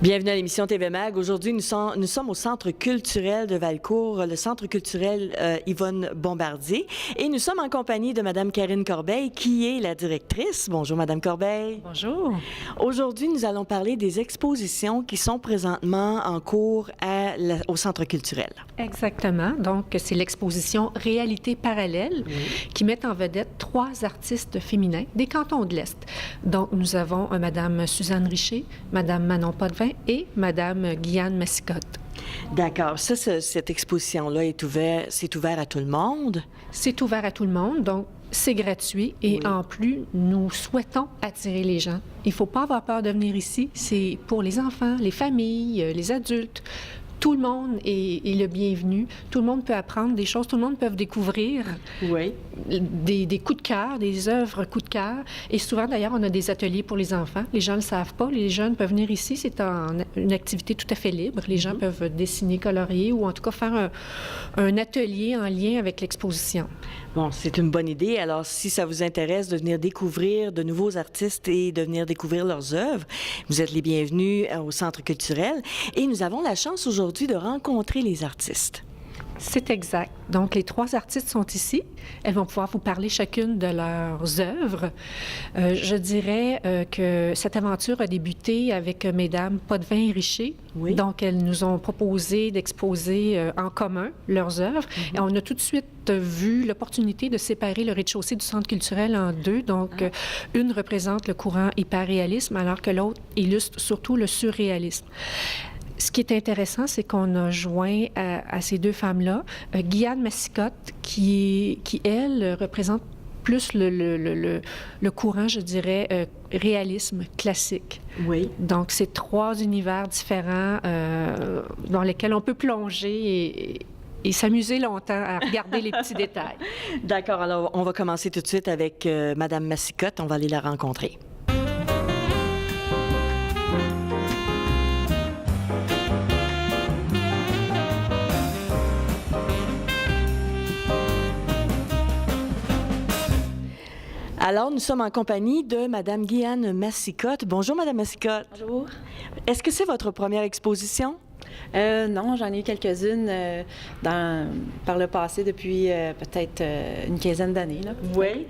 Bienvenue à l'émission TV Mag. Aujourd'hui, nous sommes au Centre culturel de Valcourt, le Centre culturel Yvonne Bombardier. Et nous sommes en compagnie de Mme Karine Corbeil, qui est la directrice. Bonjour, Mme Corbeil. Bonjour. Aujourd'hui, nous allons parler des expositions qui sont présentement en cours au Centre culturel. Exactement. Donc, c'est l'exposition Réalité parallèle qui met en vedette 3 artistes féminins des cantons de l'Est. Donc, nous avons Mme Suzanne Richer, Mme Manon Potvin et Mme Guyane Massicotte. D'accord. Cette exposition-là c'est ouvert à tout le monde? C'est ouvert à tout le monde, donc c'est gratuit et en plus, nous souhaitons attirer les gens. Il ne faut pas avoir peur de venir ici. C'est pour les enfants, les familles, les adultes. Tout le monde est le bienvenu. Tout le monde peut apprendre des choses. Tout le monde peut découvrir des coups de cœur, des œuvres coups de cœur. Et souvent, d'ailleurs, on a des ateliers pour les enfants. Les gens ne le savent pas. Les jeunes peuvent venir ici. C'est une activité tout à fait libre. Les gens peuvent dessiner, colorier ou en tout cas faire un atelier en lien avec l'exposition. Bon, c'est une bonne idée. Alors, si ça vous intéresse de venir découvrir de nouveaux artistes et de venir découvrir leurs œuvres, vous êtes les bienvenus au Centre culturel. Et nous avons la chance aujourd'hui de rencontrer les artistes. C'est exact. Donc, les 3 artistes sont ici. Elles vont pouvoir vous parler chacune de leurs œuvres. Je dirais que cette aventure a débuté avec Mesdames Potvin et Richer. Oui. Donc, elles nous ont proposé d'exposer en commun leurs œuvres. Et on a tout de suite vu l'opportunité de séparer le rez-de-chaussée du centre culturel en 2. Donc, une représente le courant hyperréalisme, alors que l'autre illustre surtout le surréalisme. Ce qui est intéressant, c'est qu'on a joint à ces 2 femmes-là Guyane Massicotte, qui elle, représente plus le courant, je dirais, réalisme classique. Oui. Donc, c'est 3 univers différents dans lesquels on peut plonger et s'amuser longtemps à regarder les petits détails. D'accord. Alors, on va commencer tout de suite avec Mme Massicotte. On va aller la rencontrer. Alors, nous sommes en compagnie de Mme Guyane Massicotte. Bonjour, Mme Massicotte. Bonjour. Est-ce que c'est votre première exposition? Non, j'en ai eu quelques-unes par le passé depuis peut-être une quinzaine d'années. Là. Oui.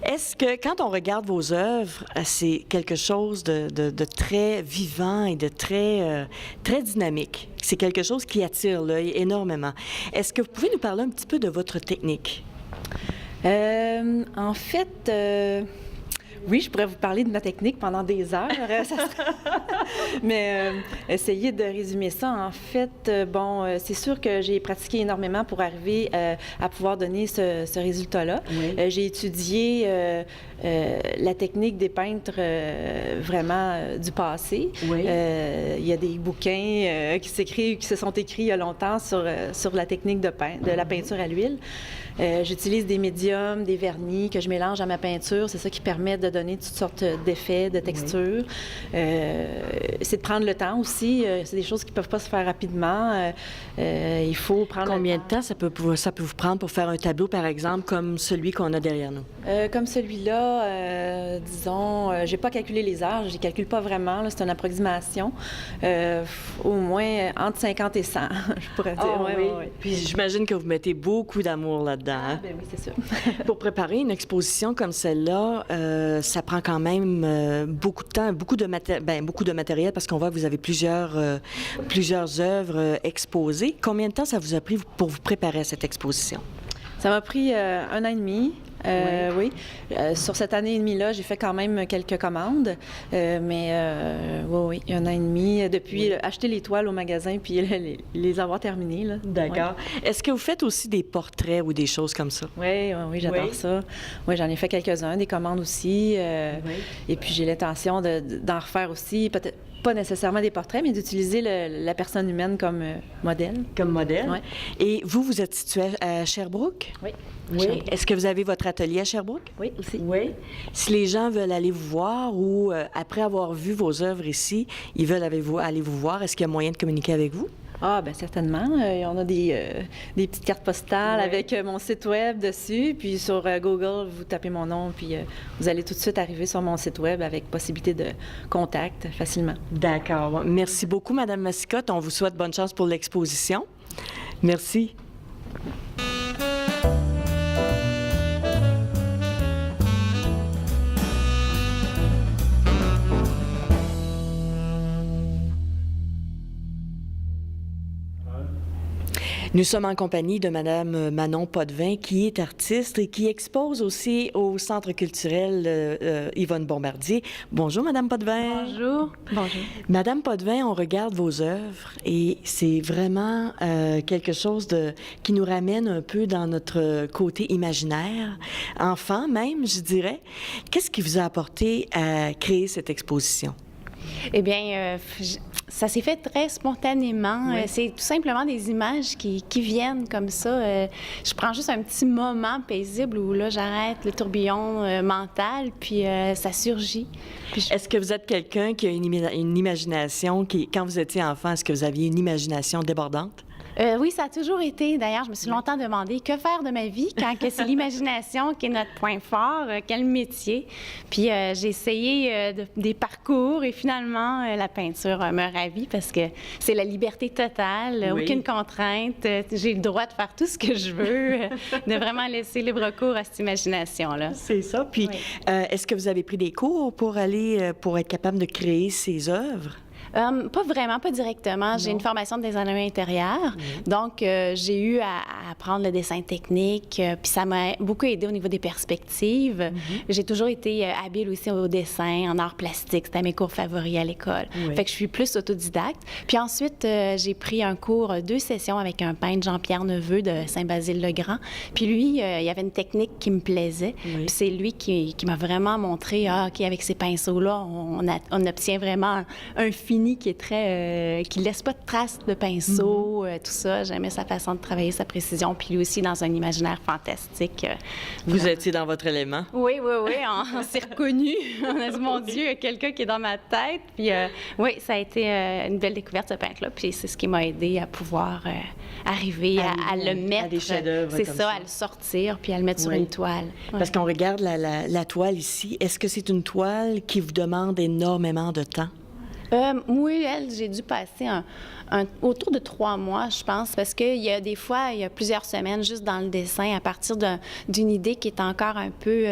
Est-ce que quand on regarde vos œuvres, c'est quelque chose de très vivant et de très dynamique? C'est quelque chose qui attire l'œil énormément. Est-ce que vous pouvez nous parler un petit peu de votre technique? En fait, oui, je pourrais vous parler de ma technique pendant des heures. Mais essayer de résumer ça, en fait, c'est sûr que j'ai pratiqué énormément pour arriver à pouvoir donner ce résultat-là. Oui. J'ai étudié la technique des peintres vraiment du passé. Oui. Il y a des bouquins qui se sont écrits il y a longtemps sur la technique de la peinture à l'huile. J'utilise des médiums, des vernis que je mélange à ma peinture. C'est ça qui permet de donner toutes sortes d'effets, de textures. Oui. C'est de prendre le temps aussi. C'est des choses qui ne peuvent pas se faire rapidement. Il faut prendre Combien de temps ça peut vous prendre pour faire un tableau, par exemple, comme celui qu'on a derrière nous? Comme celui-là, disons, je n'ai pas calculé les heures. Je ne les calcule pas vraiment. C'est une approximation. Au moins entre 50 et 100, je pourrais dire. Oh, oui. Oui. Puis j'imagine que vous mettez beaucoup d'amour là-dedans. Ah, ben oui, c'est sûr. Pour préparer une exposition comme celle-là, ça prend quand même beaucoup de temps, beaucoup de matériel, parce qu'on voit que vous avez plusieurs œuvres exposées. Combien de temps ça vous a pris pour vous préparer à cette exposition? Ça m'a pris 1 an et demi. Oui. Sur cette année et demie-là, j'ai fait quand même quelques commandes, mais oui, 1 an et demi, depuis acheter les toiles au magasin puis les avoir terminées. Là. D'accord. Oui. Est-ce que vous faites aussi des portraits ou des choses comme ça? Oui, j'adore ça. Oui, j'en ai fait quelques-uns, des commandes aussi, et puis j'ai l'intention d'en refaire aussi, peut-être pas nécessairement des portraits, mais d'utiliser la personne humaine comme modèle. Comme modèle? Oui. Et vous êtes situé à Sherbrooke? Oui. Oui. Est-ce que vous avez votre atelier à Sherbrooke? Oui, aussi. Oui. Si les gens veulent aller vous voir ou, après avoir vu vos œuvres ici, ils veulent aller vous voir, est-ce qu'il y a moyen de communiquer avec vous? Ah, bien certainement. On a des petites cartes postales avec mon site web dessus. Puis sur Google, vous tapez mon nom, puis vous allez tout de suite arriver sur mon site web avec possibilité de contact facilement. D'accord. Merci beaucoup, Madame Massicotte. On vous souhaite bonne chance pour l'exposition. Merci. Nous sommes en compagnie de Madame Manon Potvin, qui est artiste et qui expose aussi au Centre culturel Yvonne Bombardier. Bonjour, Madame Potvin. Bonjour. Bonjour. Madame Potvin, on regarde vos œuvres et c'est vraiment quelque chose qui nous ramène un peu dans notre côté imaginaire, enfant même, je dirais. Qu'est-ce qui vous a apporté à créer cette exposition? Eh bien, ça s'est fait très spontanément. Oui. C'est tout simplement des images qui viennent comme ça. Je prends juste un petit moment paisible où là, j'arrête le tourbillon mental, puis ça surgit. Puis Est-ce que vous êtes quelqu'un qui a une imagination quand vous étiez enfant, est-ce que vous aviez une imagination débordante? Oui, ça a toujours été. D'ailleurs, je me suis longtemps demandé que faire de ma vie quand que c'est l'imagination qui est notre point fort, quel métier. Puis j'ai essayé des parcours et finalement, la peinture me ravit parce que c'est la liberté totale, Oui. aucune contrainte. J'ai le droit de faire tout ce que je veux, de vraiment laisser libre cours à cette imagination-là. C'est ça. Puis, Oui. est-ce que vous avez pris des cours pour être capable de créer ces œuvres? Pas vraiment, pas directement. J'ai une formation de designer intérieur. Donc, j'ai eu à apprendre le dessin technique. Puis ça m'a beaucoup aidé au niveau des perspectives. J'ai toujours été habile aussi au dessin, en art plastique. C'était mes cours favoris à l'école. Oui. Fait que je suis plus autodidacte. Puis ensuite, j'ai pris un cours, 2 sessions avec un peintre, Jean-Pierre Neveu de Saint-Basile-le-Grand. Puis lui, il y avait une technique qui me plaisait. Oui. Puis c'est lui qui m'a vraiment montré, OK, avec ces pinceaux-là, on obtient vraiment un fini qui est très... qui laisse pas de traces de pinceau, tout ça. J'aimais sa façon de travailler, sa précision. Puis lui aussi, dans un imaginaire fantastique. Vous étiez dans votre élément? Oui, on s'est reconnus. On a dit, mon Dieu, il y a quelqu'un qui est dans ma tête. Puis oui, ça a été une belle découverte, ce peintre-là. Puis c'est ce qui m'a aidé à pouvoir arriver à le mettre. À des chefs-d'œuvre C'est comme ça, ça. à le sortir, puis à le mettre sur Oui. une toile. Parce qu'on regarde la toile ici. Est-ce que c'est une toile qui vous demande énormément de temps? Oui, j'ai dû passer autour de 3 mois, je pense, parce qu'il y a des fois, il y a plusieurs semaines juste dans le dessin, à partir d'une idée qui est encore un peu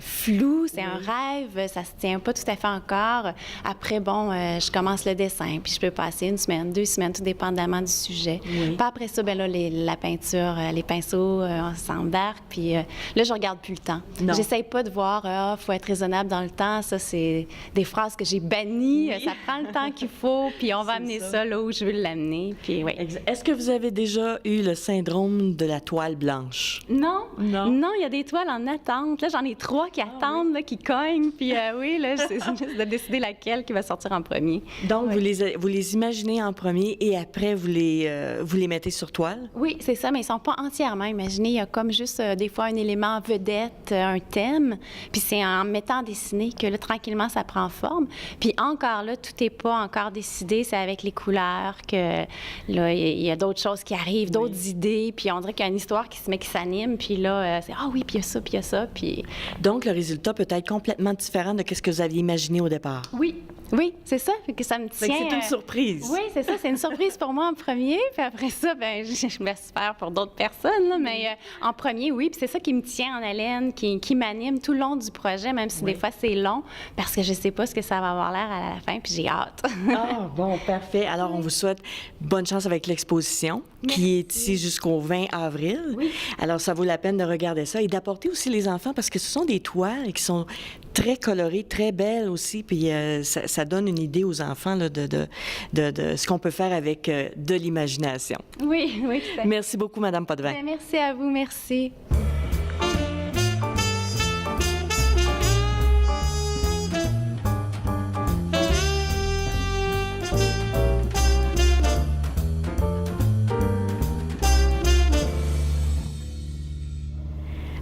floue. C'est un rêve, ça se tient pas tout à fait encore. Après, bon, je commence le dessin, puis je peux passer 1 semaine, 2 semaines, tout dépendamment du sujet. Oui. Puis après ça, ben là, la peinture, les pinceaux, on s'embarque, puis là, je regarde plus le temps. Non. J'essaye pas de voir, faut être raisonnable dans le temps. Ça, c'est des phrases que j'ai bannies. Ça prend le temps qu'il faut, puis on va amener ça là où je veux l'amener. Puis, oui. Est-ce que vous avez déjà eu le syndrome de la toile blanche? Non, Non. non, il y a des toiles en attente. Là, j'en ai 3 qui attendent, là, qui cognent. Puis oui, là, c'est juste de décider laquelle qui va sortir en premier. Donc, Oui. vous les imaginez en premier et après, vous les mettez sur toile? Oui, c'est ça, mais ils sont pas entièrement imaginés. Il y a comme juste des fois un élément vedette, un thème. Puis c'est en mettant dessiné que là, tranquillement, ça prend forme. Puis encore là, tout n'est pas encore décidé. C'est avec les couleurs que là, il y a d'autres choses qui arrivent, d'autres idées. Puis on dirait qu'il y a une histoire qui s'anime. Puis là, c'est ah oui, puis il y a ça, puis il y a ça. Puis Donc, le résultat peut être complètement différent de ce que vous aviez imaginé au départ. oui. Oui, c'est ça. Fait que ça me Fait tient. que c'est une surprise. Oui, c'est ça. C'est une surprise pour moi en premier. Puis après ça, ben, je m'espère pour d'autres personnes. Là, mais en premier, oui. Puis c'est ça qui me tient en haleine, qui m'anime tout le long du projet, même si des fois c'est long, parce que je sais pas ce que ça va avoir l'air à la fin. Puis j'ai hâte. Ah, bon, parfait. Alors, on vous souhaite bonne chance avec l'exposition qui est ici jusqu'au 20 avril. Oui. Alors, ça vaut la peine de regarder ça et d'apporter aussi les enfants parce que ce sont des toiles qui sont très colorées, très belles aussi. Puis ça donne une idée aux enfants là, de ce qu'on peut faire avec de l'imagination. Oui, oui. Tout à fait. Merci beaucoup, Madame Potvin. Ben, merci à vous. Merci.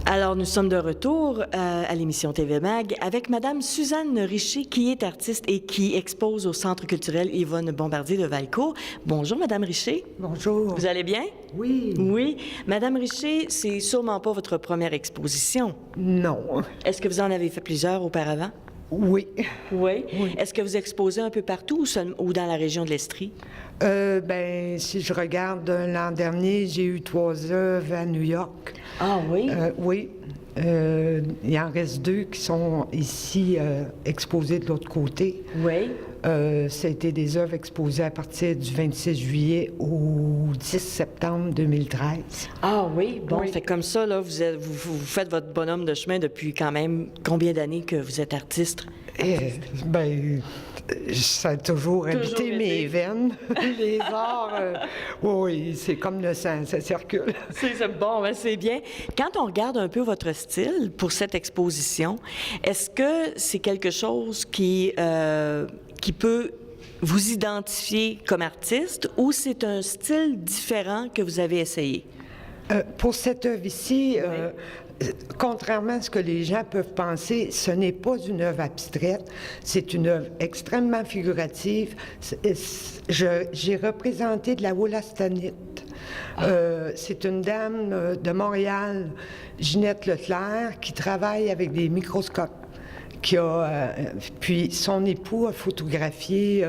Alors, nous nous sommes de retour à l'émission TV Mag avec Madame Suzanne Richer, qui est artiste et qui expose au Centre culturel Yvonne Bombardier de Valcourt. Bonjour, Madame Richer. Bonjour. Vous allez bien? Oui. Oui. Madame Richer, c'est sûrement pas votre première exposition. Non. Est-ce que vous en avez fait plusieurs auparavant? Oui. Oui. Oui. Est-ce que vous exposez un peu partout ou dans la région de l'Estrie? Ben, si je regarde l'an dernier, j'ai eu 3 œuvres à New York. Ah oui? Oui. Il en reste 2 qui sont ici exposées de l'autre côté. Oui. Ça a été des œuvres exposées à partir du 26 juillet au 10 septembre 2013. Ah oui? Bon, Oui. fait comme ça, là, vous faites votre bonhomme de chemin depuis quand même combien d'années que vous êtes artiste? Ben, ça a toujours habité été. mes veines. Les arts, oui, c'est comme le sang, ça circule. C'est bon, ben c'est bien. Quand on regarde un peu votre style pour cette exposition, est-ce que c'est quelque chose qui peut vous identifier comme artiste ou c'est un style différent que vous avez essayé? Pour cette œuvre ici, contrairement à ce que les gens peuvent penser, ce n'est pas une œuvre abstraite, c'est une œuvre extrêmement figurative. J'ai représenté de la wolastanite. C'est une dame de Montréal, Ginette Leclerc, qui travaille avec des microscopes. Puis son époux a photographié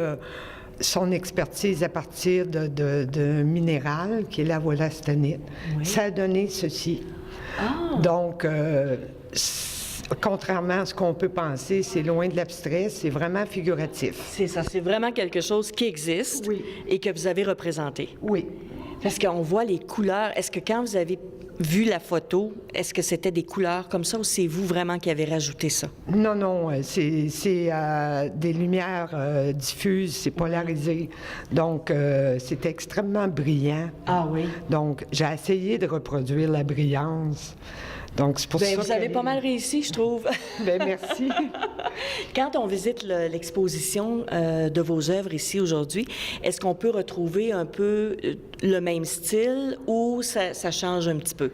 son expertise à partir de minéral, qui est la wolastanite. Oui. Ça a donné ceci. Ah! Donc, contrairement à ce qu'on peut penser, c'est loin de l'abstrait, c'est vraiment figuratif. C'est ça, c'est vraiment quelque chose qui existe Oui. et que vous avez représenté. Oui. Parce qu'on voit les couleurs. Est-ce que quand vous avez vu la photo, est-ce que c'était des couleurs comme ça ou c'est vous vraiment qui avez rajouté ça? Non, non, c'est des lumières diffuses, c'est polarisé. Donc, c'est extrêmement brillant. Ah oui? Donc, j'ai essayé de reproduire la brillance. Donc, c'est pour ça Vous avez pas mal réussi, je trouve. Bien, merci. Quand on visite l'exposition de vos œuvres ici aujourd'hui, est-ce qu'on peut retrouver un peu le même style ou ça change un petit peu?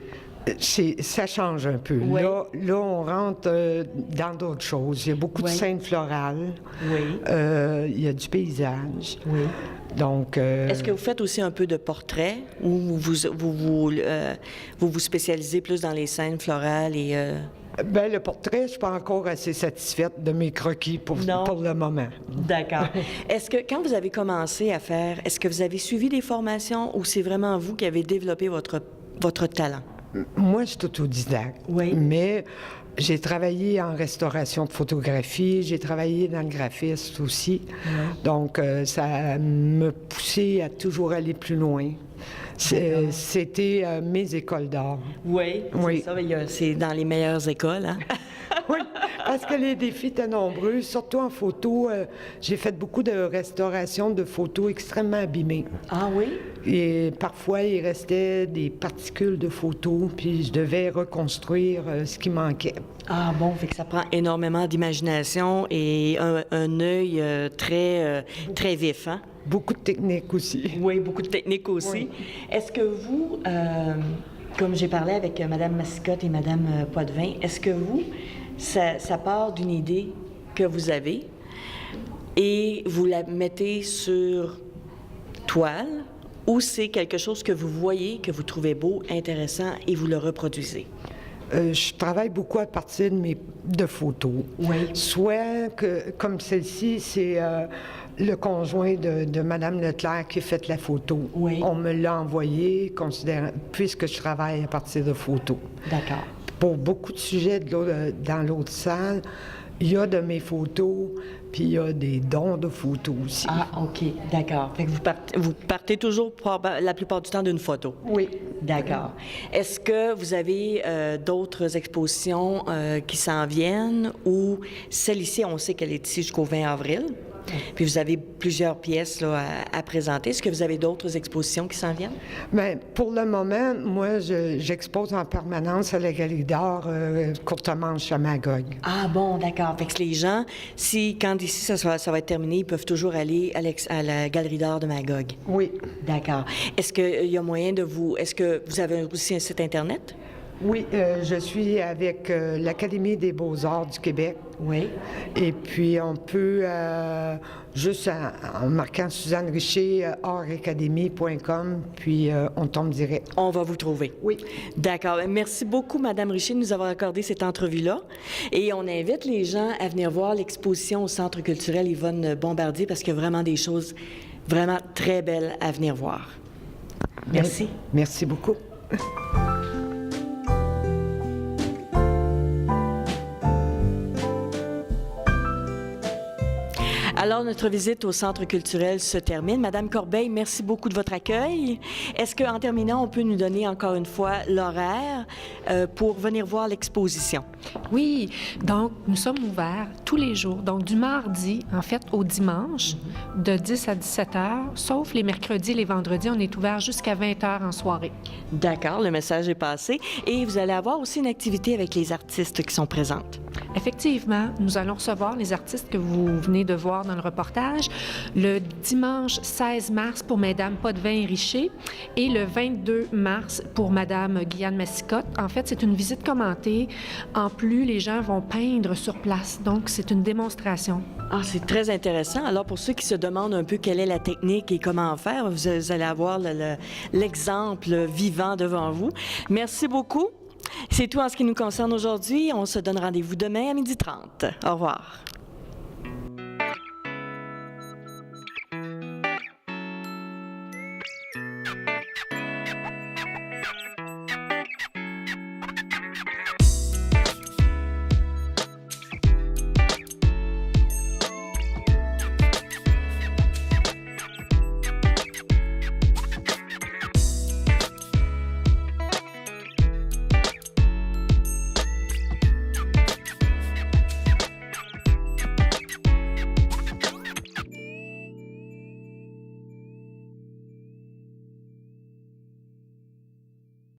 Ça change un peu. Oui. Là, on rentre dans d'autres choses. Il y a beaucoup Oui. de scènes florales. Oui. Il y a du paysage. Oui. Donc, Est-ce que vous faites aussi un peu de portrait ou vous spécialisez plus dans les scènes florales et... ben, le portrait, je suis pas encore assez satisfaite de mes croquis pour le moment. D'accord. Est-ce que quand vous avez commencé à faire, est-ce que vous avez suivi des formations ou c'est vraiment vous qui avez développé votre talent? Moi, je suis autodidacte. Oui. Mais j'ai travaillé en restauration de photographie, j'ai travaillé dans le graphisme aussi. Donc, ça me poussé à toujours aller plus loin. C'était mes écoles d'art. Oui, Oui. c'est ça. C'est dans les meilleures écoles, hein? Oui, parce que les défis étaient nombreux, surtout en photo. J'ai fait beaucoup de restauration de photos extrêmement abîmées. Ah oui? Et parfois, il restait des particules de photos, puis je devais reconstruire ce qui manquait. Ah bon, fait que ça prend énormément d'imagination et un œil très vif, hein? Beaucoup de techniques aussi. Oui, beaucoup de techniques aussi. Oui. Est-ce que vous, comme j'ai parlé avec Mme Massicotte et Mme Potvin, est-ce que vous, ça part d'une idée que vous avez et vous la mettez sur toile ou c'est quelque chose que vous voyez, que vous trouvez beau, intéressant et vous le reproduisez? Je travaille beaucoup à partir de photos. Oui. Soit que, comme celle-ci, c'est le conjoint de Mme Leclerc qui a fait la photo. Oui. On me l'a envoyé, puisque je travaille à partir de photos. D'accord. Pour beaucoup de sujets dans l'autre salle, il y a de mes photos, puis il y a des dons de photos aussi. Ah, OK, d'accord. Fait que vous partez toujours la plupart du temps d'une photo? Oui. D'accord. Est-ce que vous avez d'autres expositions qui s'en viennent ou celle-ci, on sait qu'elle est ici jusqu'au 20 avril, puis vous avez plusieurs pièces là, à présenter. Est-ce que vous avez d'autres expositions qui s'en viennent? Bien, pour le moment, moi, j'expose en permanence à la Galerie d'art Courtemanche à Magog. Ah bon, d'accord. Fait que les gens, quand ici ça va être terminé, ils peuvent toujours aller à la Galerie d'art de Magog. Oui. D'accord. Est-ce qu'il y a moyen de vous... Est-ce que vous avez aussi un site Internet? Oui, je suis avec l'Académie des beaux-arts du Québec. Oui. Et puis, on peut, juste en marquant Suzanne Richer, artacadémie.com, puis on tombe direct. On va vous trouver. Oui. D'accord. Merci beaucoup, Madame Richer, de nous avoir accordé cette entrevue-là. Et on invite les gens à venir voir l'exposition au Centre culturel Yvonne Bombardier parce qu'il y a vraiment des choses vraiment très belles à venir voir. Merci. Merci beaucoup. Alors, notre visite au Centre culturel se termine. Madame Corbeil, merci beaucoup de votre accueil. Est-ce qu'en terminant, on peut nous donner encore une fois l'horaire pour venir voir l'exposition? Oui, donc nous sommes ouverts tous les jours, donc du mardi, en fait, au dimanche, de 10 à 17 heures, sauf les mercredis et les vendredis, on est ouvert jusqu'à 20 heures en soirée. D'accord, le message est passé. Et vous allez avoir aussi une activité avec les artistes qui sont présentes. Effectivement, nous allons recevoir les artistes que vous venez de voir dans le reportage le dimanche 16 mars pour Mesdames Potvin et Richer et le 22 mars pour Madame Guyane Massicotte. En fait, c'est une visite commentée. En plus, les gens vont peindre sur place, donc c'est une démonstration. Ah, c'est très intéressant. Alors, pour ceux qui se demandent un peu quelle est la technique et comment faire, vous allez avoir l'exemple vivant devant vous. Merci beaucoup. C'est tout en ce qui nous concerne aujourd'hui. On se donne rendez-vous demain à 12h30. Au revoir.